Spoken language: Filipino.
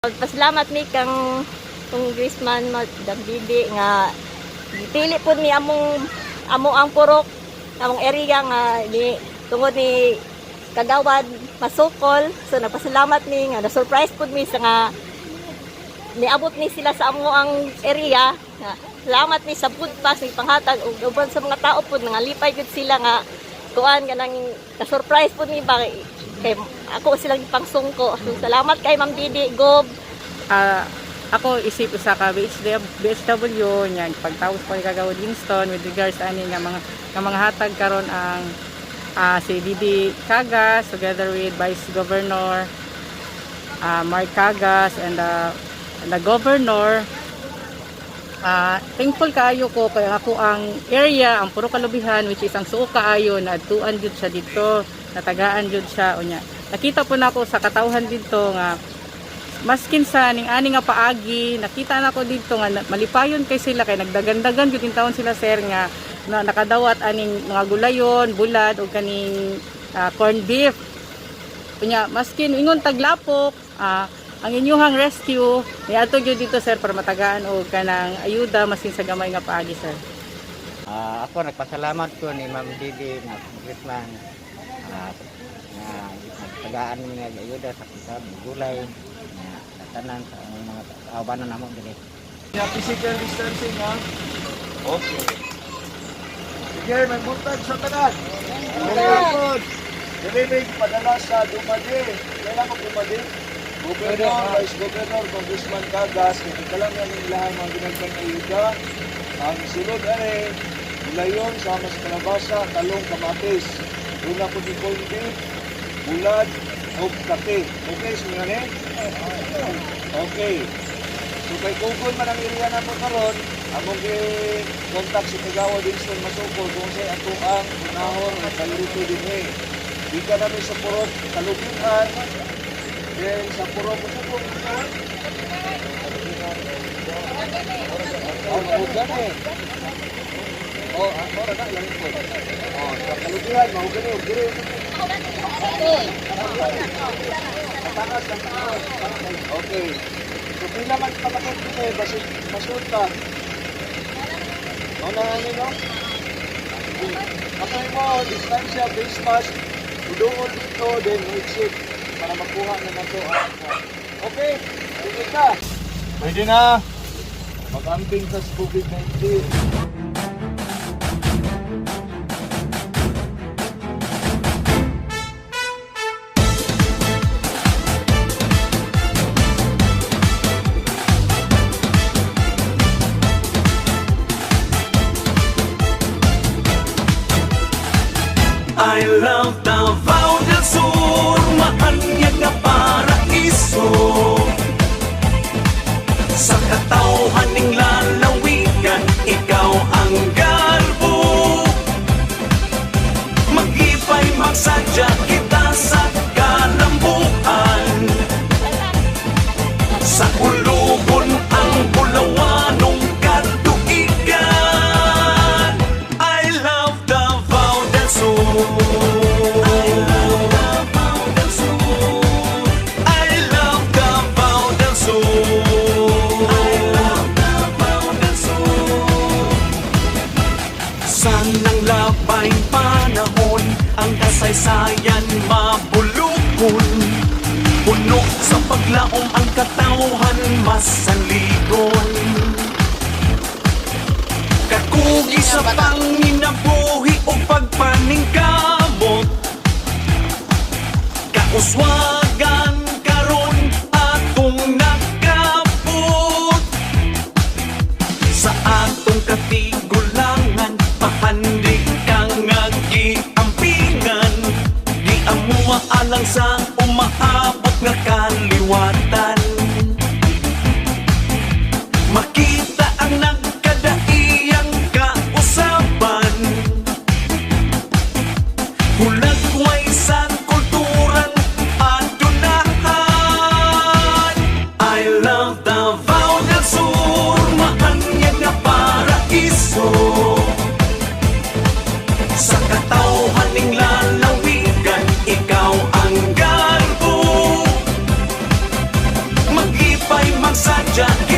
Pasalamat mi kang Congressman Domadi nga gipili pud ni amo ang purok among area nga ni tungod ni Kagawad Masocol. So nagpasalamat mi nga na-surprise pud mi sa nga niabot ni sila sa amo ang area. Salamat mi sa food pass ni panghatag ug uban sa mga tao pud nangalipay gud sila nga kuan kanang na-surprise pud mi ba kay ako silang pangsungko. So, salamat kay Ma'am Didi Gob. Ako isip usa ka BHW nya pagtapos ko ni Kagawad Winston with regards ani nga mga hatag karon ang si Didi Cagas together with Vice Governor Mark Cagas and the Governor. Thankful kaayo ko kay ako ang area ang puro Kalubihan which is ang suo kaayo na adtuan jud siya dito, natagaan jud siya unya. Nakita po nako sa katawhan dito nga maskin sa ning ani nga paagi, nakita nako dito nga malipayon kay sila kay nagdagandagan jud intawon sila sir nga nakadawat aning mga gulayon, bulad o kaning corned beef. Unya maskin ingon taglapok ang inyuhang rescue niadto gyud dito sir para matagaan og kanang ayuda masin sa gamay nga paagi sir. Ako nagpasalamat ko ni Ma'am Didi na congressman na nagtagaan niya ayuda sa kisab gulay na tanan sa mga kawanan namo dili. Physical distancing ha. Okay. Sige, may buntag sa tanan. Good. Dili padala sa Domadi. Kailan ko Domadi? Gobernador, Vice Governor, Congressman Cagas, ito lang yan yung lahat mga ginagpang ayuda. Ang sulod ay gulayon, sama sa kalabasa, talong, kamatis. Una po di konti, bulad, o kape. Okay, sunga rin? Okay. So kay Cogon man ang area na po karon, among i-contact si Kagawad Winston Masocol kung sa'y ato ang unahon na priority din eh. Di ka namin sa purok Kalubihan, then sa puro mo sa puro Mahogany. Ako na ilang po. Sa Kalubihan, Mahogany. Takas. Okay. So pila man palakot dito eh, basi masulta. Ano na no? Kapag mo, distansya, face mask, udungol dito, then exit. Para makuha na nato okay, sige ka. Pwede na mag-amping sa COVID-19. I love Davao del Sur, maanyag nga paraiso. Sa katawhan ning lalawigan, ikaw ang garbo. Mag-ipay magsadya kita sa kalambuan. Sa ulugon ang bulawanong katuigan. I love Davao del Sur. Ang kasaysayan mabulukon, puno sa paglaom ang katawhan masaligon. Kakugi sa panginabuhi o pagpaningkamot, kauswagan karon atong nakapot. Sa atong katigulangan pahandig kang alang sa umaabot nga kaliwatan. Makita ang nagkadaiyang kausaban, hulagway sa kulturan adunahan. I love Davao del Sur, maanyag nga paraiso. Sa katawhan ning lalawigan, ikaw ang garbo. Mag-ipay Kagan